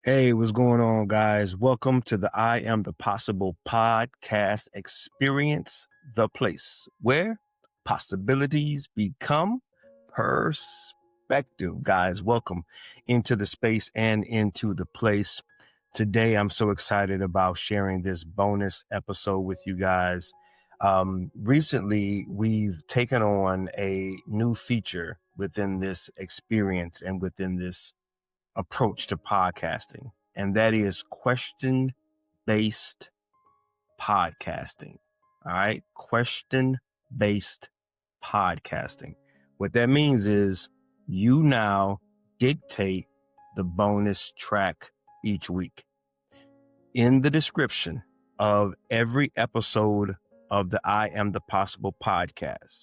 Hey, what's going on, guys? Welcome to the I Am the Possible podcast experience, the place where possibilities become perspective. Guys, welcome into the space and into the place. Today, I'm so excited about sharing this bonus episode with you guys. Recently, we've taken on a new feature within this experience and within this approach to podcasting, and that is question based podcasting. All right. Question based podcasting. What that means is you now dictate the bonus track each week. In the description of every episode of the I Am the Possible podcast,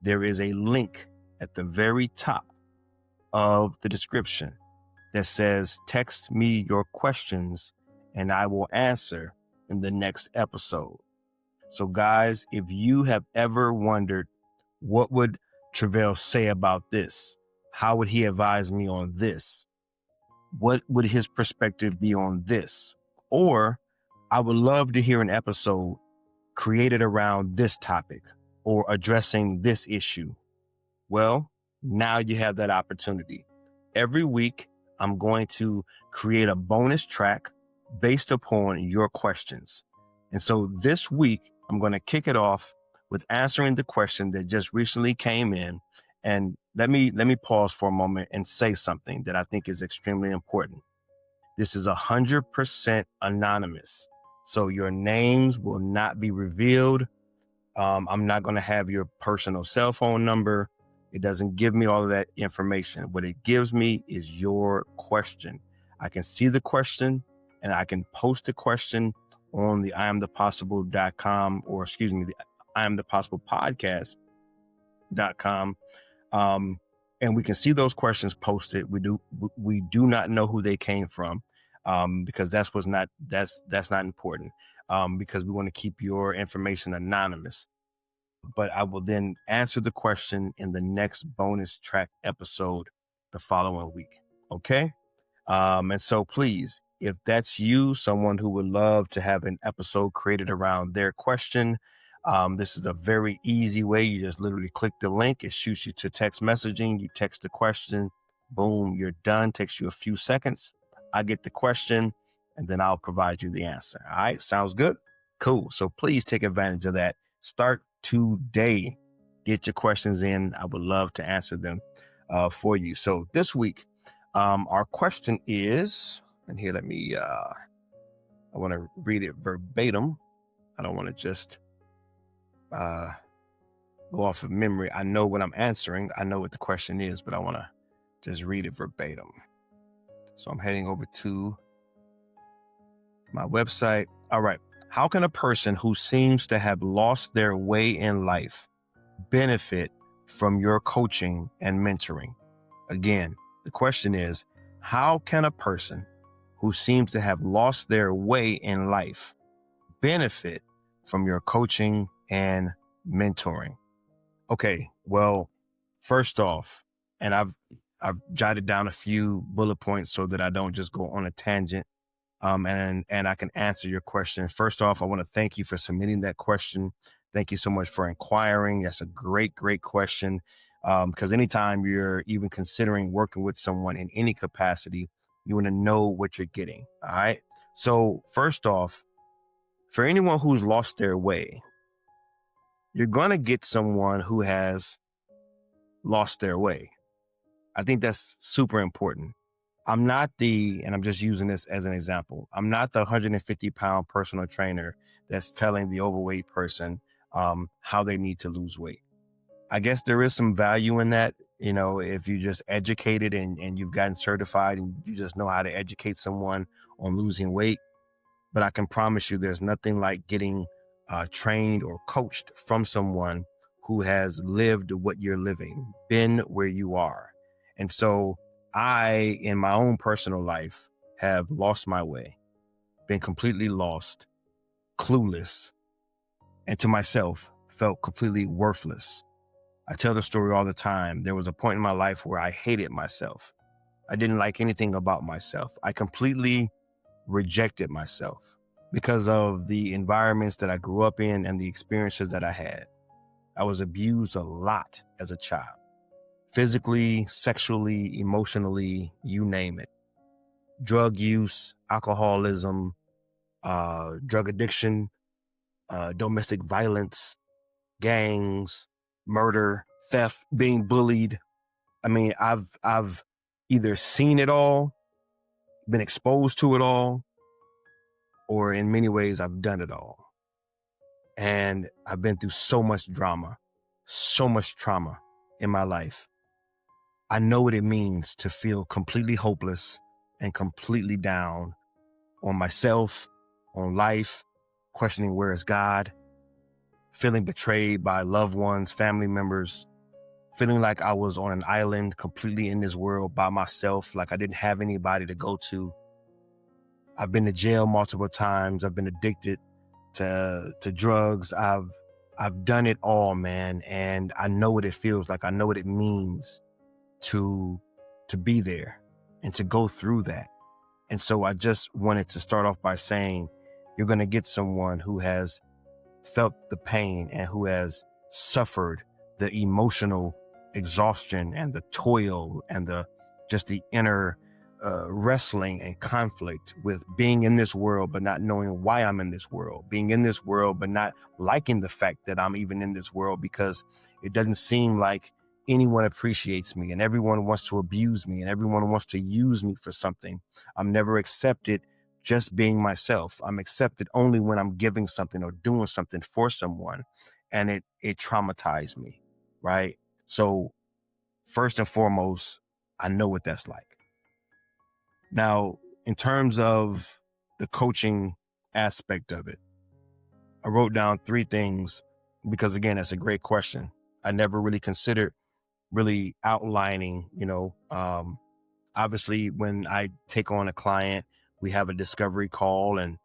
there is a link at the very top of the description that says, text me your questions and I will answer in the next episode. So guys, if you have ever wondered, what would Travell say about this? How would he advise me on this? What would his perspective be on this? Or I would love to hear an episode created around this topic or addressing this issue. Well, now you have that opportunity. Every week, I'm going to create a bonus track based upon your questions. And so this week, I'm going to kick it off with answering the question that just recently came in. And let me pause for a moment and say something that I think is extremely important. This is 100% anonymous. So your names will not be revealed. I'm not going to have your personal cell phone number. It doesn't give me all of that information. What it gives me is your question. I can see the question and I can post the question on the iamthepossible.com or the I Am the Possible podcast.com. And we can see those questions posted. We do not know who they came from because that's not important because we want to keep your information anonymous. But I will then answer the question in the next bonus track episode the following week. Okay. And so please, if that's you, someone who would love to have an episode created around their question, this is a very easy way. You just literally click the link. It shoots you to text messaging. You text the question, boom, you're done. Takes you a few seconds. I get the question and then I'll provide you the answer. All right. Sounds good. Cool. So please take advantage of that. Start today. Get your questions in. I would love to answer them for you. So this week, our question is, and here, I want to read it verbatim. I don't want to just go off of memory. I know what I'm answering. I know what the question is, but I want to just read it verbatim. So I'm heading over to my website. All right. How can a person who seems to have lost their way in life benefit from your coaching and mentoring? Again, the question is, how can a person who seems to have lost their way in life benefit from your coaching and mentoring? Okay, well, first off, and I've jotted down a few bullet points so that I don't just go on a tangent. And I can answer your question. First off, I want to thank you for submitting that question. Thank you so much for inquiring. That's a great question. Because anytime you're even considering working with someone in any capacity, you want to know what you're getting. All right. So first off, for anyone who's lost their way, you're going to get someone who has lost their way. I think that's super important. I'm just using this as an example. I'm not the 150-pound personal trainer that's telling the overweight person how they need to lose weight. I guess there is some value in that, if you just educated and you've gotten certified and you just know how to educate someone on losing weight. But I can promise you there's nothing like getting trained or coached from someone who has lived what you're living, been where you are. And so I, in my own personal life, have lost my way, been completely lost, clueless, and to myself felt completely worthless. I tell the story all the time. There was a point in my life where I hated myself. I didn't like anything about myself. I completely rejected myself because of the environments that I grew up in and the experiences that I had. I was abused a lot as a child, physically, sexually, emotionally, you name it. Drug use, alcoholism, drug addiction, domestic violence, gangs, murder, theft, being bullied. I mean, I've either seen it all, been exposed to it all, or in many ways I've done it all. And I've been through so much drama, so much trauma in my life. I know what it means to feel completely hopeless and completely down on myself, on life, questioning where is God, feeling betrayed by loved ones, family members, feeling like I was on an island completely in this world by myself, like I didn't have anybody to go to. I've been to jail multiple times. I've been addicted to drugs. I've done it all, man. And I know what it feels like. I know what it means to be there and to go through that. And so I just wanted to start off by saying, you're going to get someone who has felt the pain and who has suffered the emotional exhaustion and the toil and the inner wrestling and conflict with being in this world, but not knowing why I'm in this world, being in this world, but not liking the fact that I'm even in this world, because it doesn't seem like anyone appreciates me and everyone wants to abuse me and everyone wants to use me for something. I'm never accepted just being myself. I'm accepted only when I'm giving something or doing something for someone, and it traumatized me, right? So first and foremost, I know what that's like. Now, in terms of the coaching aspect of it, I wrote down 3 things because, again, that's a great question. I never really considered really outlining, obviously when I take on a client, we have a discovery call and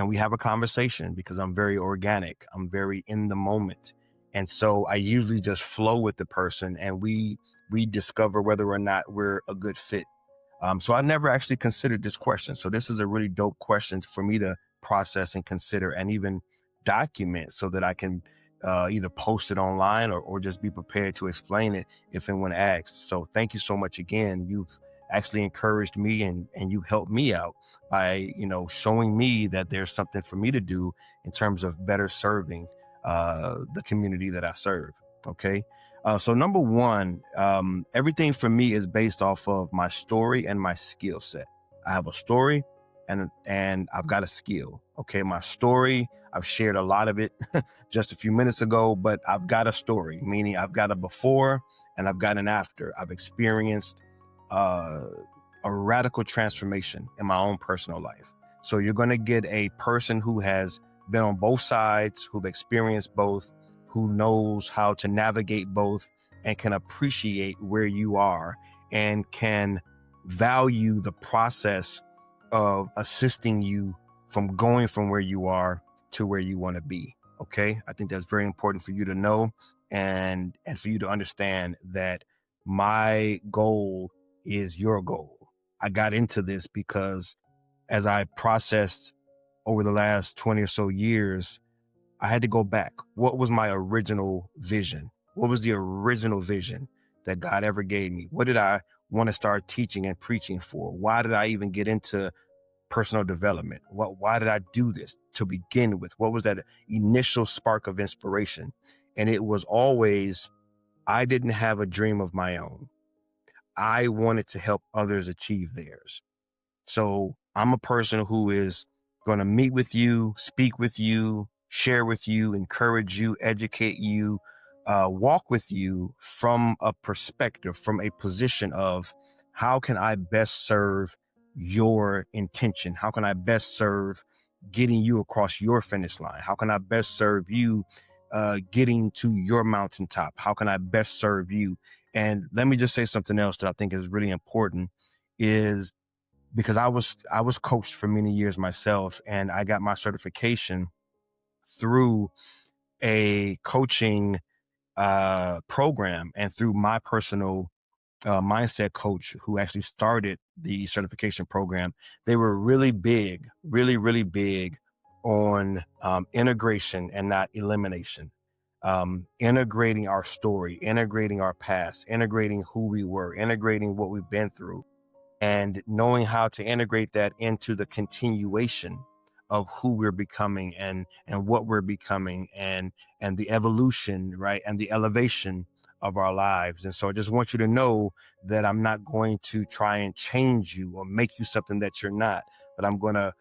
we have a conversation because I'm very organic. I'm very in the moment. And so I usually just flow with the person and we discover whether or not we're a good fit. So I never actually considered this question. So this is a really dope question for me to process and consider and even document so that I can either post it online or just be prepared to explain it if and when asked. So thank you so much again. You've actually encouraged me and you helped me out by, showing me that there's something for me to do in terms of better serving the community that I serve. Okay. So number one, everything for me is based off of my story and my skill set. I have a story and I've got a skill. Okay. My story, I've shared a lot of it just a few minutes ago, but I've got a story, meaning I've got a before and I've got an after. I've experienced a radical transformation in my own personal life. So you're going to get a person who has been on both sides, who've experienced both, who knows how to navigate both and can appreciate where you are and can value the process of assisting you from going from where you are to where you want to be. Okay. I think that's very important for you to know and for you to understand that my goal is your goal. I got into this because as I processed over the last 20 or so years, I had to go back. What was my original vision? What was the original vision that God ever gave me? What did I want to start teaching and preaching for? Why did I even get into personal development? Why did I do this to begin with? What was that initial spark of inspiration? And it was always, I didn't have a dream of my own. I wanted to help others achieve theirs. So I'm a person who is going to meet with you, speak with you, share with you, encourage you, educate you, walk with you from a perspective, from a position of how can I best serve your intention? How can I best serve getting you across your finish line? How can I best serve you getting to your mountaintop? How can I best serve you? And let me just say something else that I think is really important is because I was coached for many years myself, and I got my certification through a coaching program and through my personal mindset coach who actually started the certification program. They were really big, really big on integration and not elimination. Integrating our story, integrating our past, integrating who we were, integrating what we've been through, and knowing how to integrate that into the continuation of who we're becoming and what we're becoming and the evolution, right, and the elevation of our lives. And so I just want you to know that I'm not going to try and change you or make you something that you're not, but I'm going to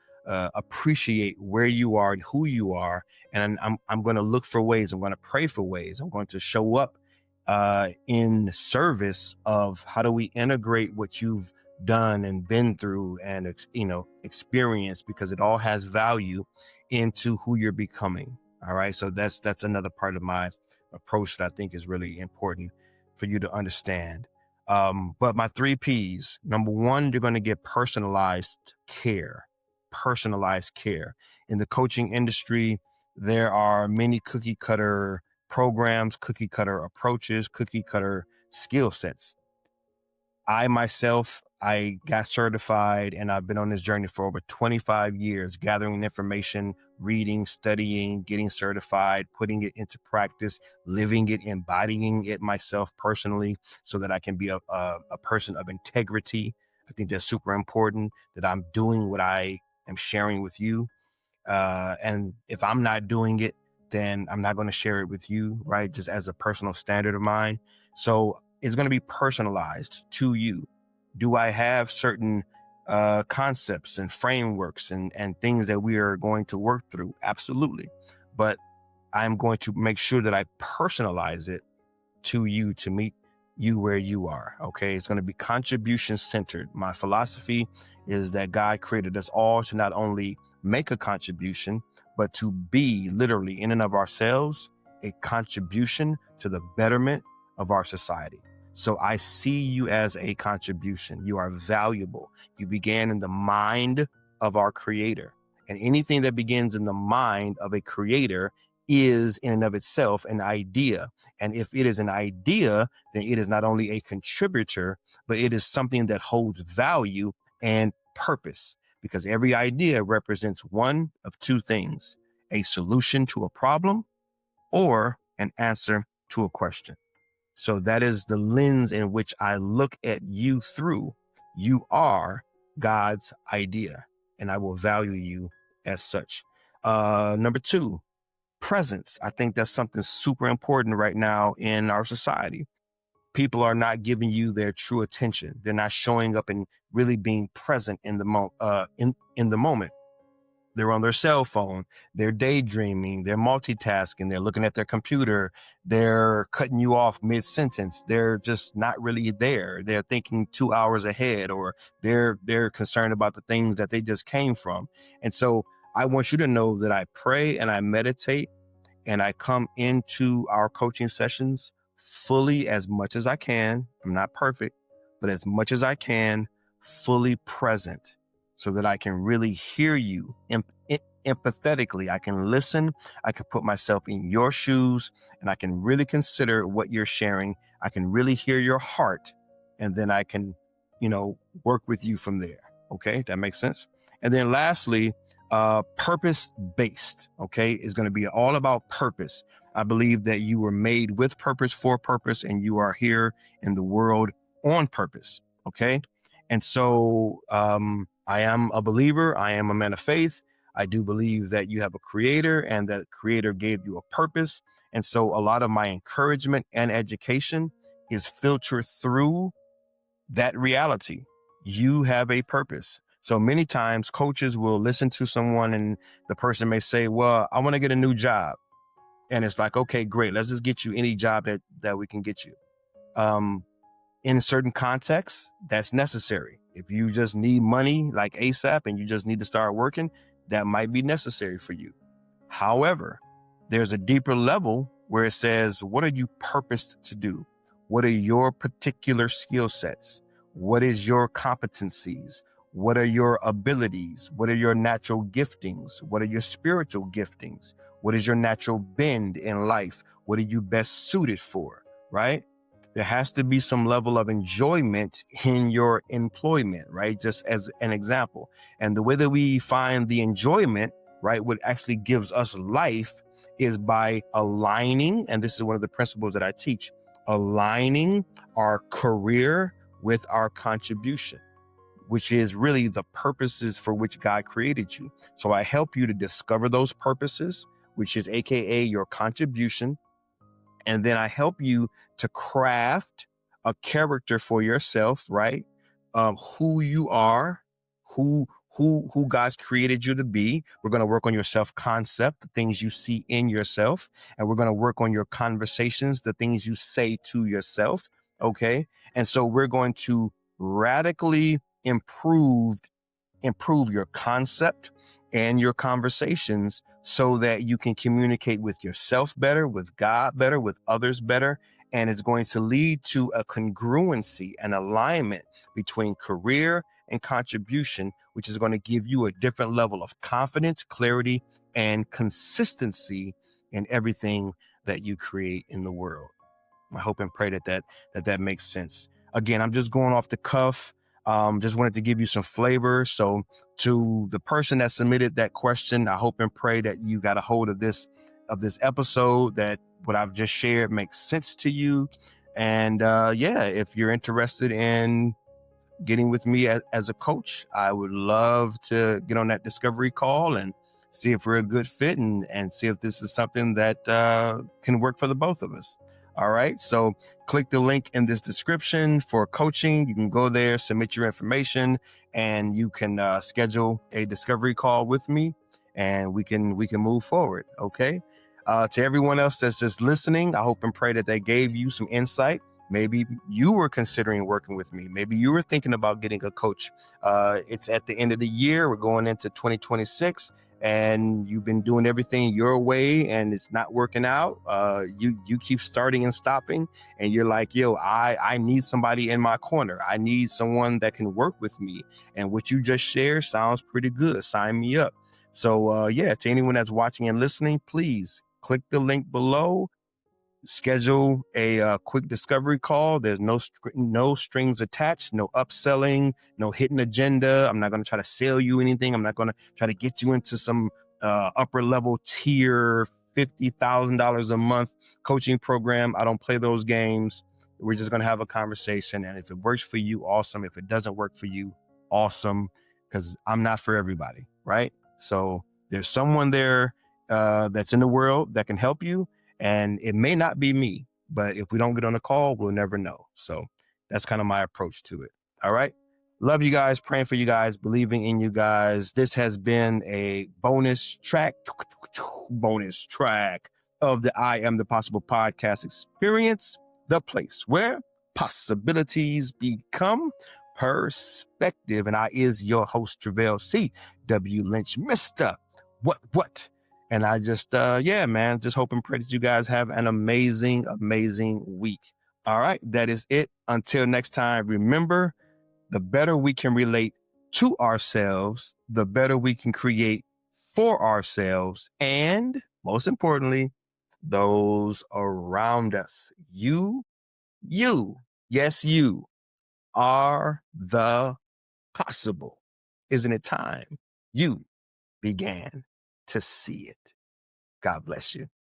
appreciate where you are and who you are. And I'm going to look for ways. I'm going to pray for ways. I'm going to show up in service of how do we integrate what you've done and been through and experienced, because it all has value into who you're becoming. All right, so that's another part of my approach that I think is really important for you to understand. But my 3 P's: number 1, you're going to get personalized care. In the coaching industry, there are many cookie cutter programs, cookie cutter approaches, cookie cutter skill sets. I got certified, and I've been on this journey for over 25 years, gathering information, reading, studying, getting certified, putting it into practice, living it, embodying it myself personally, so that I can be a person of integrity. I think that's super important, that I'm doing what I am sharing with you. And if I'm not doing it, then I'm not going to share it with you, right? Just as a personal standard of mine. So it's going to be personalized to you. Do I have certain concepts and frameworks and things that we are going to work through? Absolutely. But I'm going to make sure that I personalize it to you to meet you where you are. Okay. It's going to be contribution centered. My philosophy is that God created us all to not only make a contribution, but to be literally in and of ourselves a contribution to the betterment of our society. So I see you as a contribution. You are valuable. You began in the mind of our creator, and anything that begins in the mind of a creator is in and of itself an idea. And if it is an idea, then it is not only a contributor, but it is something that holds value and purpose, because every idea represents one of 2 things: a solution to a problem or an answer to a question. So that is the lens in which I look at you through. You are God's idea, and I will value you as such. Number 2, presence. I think that's something super important right now in our society. People are not giving you their true attention. They're not showing up and really being present in the in the moment. They're on their cell phone, they're daydreaming, they're multitasking, they're looking at their computer, they're cutting you off mid-sentence. They're just not really there. They're thinking 2 hours ahead, or they're concerned about the things that they just came from. And so I want you to know that I pray and I meditate and I come into our coaching sessions fully, as much as I can. I'm not perfect, but as much as I can, fully present, so that I can really hear you empathetically. I can listen. I can put myself in your shoes, and I can really consider what you're sharing. I can really hear your heart, and then I can, work with you from there. Okay, that makes sense. And then lastly, purpose-based, okay, is going to be all about purpose. I believe that you were made with purpose, for purpose, and you are here in the world on purpose. Okay. And so I am a believer. I am a man of faith. I do believe that you have a creator, and that creator gave you a purpose. And so a lot of my encouragement and education is filtered through that reality. You have a purpose. So many times coaches will listen to someone and the person may say, well, I want to get a new job. And it's like, okay, great. Let's just get you any job that we can get you. In certain contexts, that's necessary. If you just need money like ASAP and you just need to start working, that might be necessary for you. However, there's a deeper level where it says, what are you purposed to do? What are your particular skill sets? What is your competencies? What are your abilities? What are your natural giftings? What are your spiritual giftings? What is your natural bend in life? What are you best suited for, right? There has to be some level of enjoyment in your employment, right? Just as an example. And the way that we find the enjoyment, right, what actually gives us life is by aligning, and this is one of the principles that I teach, aligning our career with our contribution, which is really the purposes for which God created you. So I help you to discover those purposes, which is AKA your contribution. And then I help you to craft a character for yourself, right? Who you are, who God's created you to be. We're going to work on your self-concept, the things you see in yourself, and we're going to work on your conversations, the things you say to yourself. Okay. And so we're going to radically improve your concept and your conversations so that you can communicate with yourself better, with God better, with others better. And it's going to lead to a congruency and alignment between career and contribution, which is going to give you a different level of confidence, clarity, and consistency in everything that you create in the world. I hope and pray that makes sense. Again, I'm just going off the cuff. Just wanted to give you some flavor. So to the person that submitted that question, I hope and pray that you got a hold of this episode, that what I've just shared makes sense to you. And if you're interested in getting with me as a coach, I would love to get on that discovery call and see if we're a good fit and see if this is something that can work for the both of us. All right. So click the link in this description for coaching. You can go there, submit your information, and you can schedule a discovery call with me, and we can move forward. Okay. To everyone else that's just listening, I hope and pray that they gave you some insight. Maybe you were considering working with me. Maybe you were thinking about getting a coach. It's at the end of the year. We're going into 2026. And you've been doing everything your way and it's not working out. You keep starting and stopping, and you're like, yo, I need somebody in my corner. I need someone that can work with me. And what you just shared sounds pretty good. Sign me up. So to anyone that's watching and listening, please click the link below. Schedule a quick discovery call. There's no strings attached, no upselling, no hidden agenda. I'm not going to try to sell you anything. I'm not going to try to get you into some upper level tier $50,000 a month coaching program. I don't play those games. We're just going to have a conversation. And if it works for you, awesome. If it doesn't work for you, awesome. Because I'm not for everybody, right? So there's someone there that's in the world that can help you. And it may not be me, but if we don't get on a call, we'll never know. So that's kind of my approach to it. All right. Love you guys, praying for you guys, believing in you guys. This has been a bonus track of the I Am the Possible podcast experience, the place where possibilities become perspective. And I is your host, Travell C. W. Lynch, Mr. What? And I just, just hope and pray that you guys have an amazing, amazing week. All right. That is it. Until next time, remember, the better we can relate to ourselves, the better we can create for ourselves. And most importantly, those around us. You, yes, you are the possible. Isn't it time you began to see it? God bless you.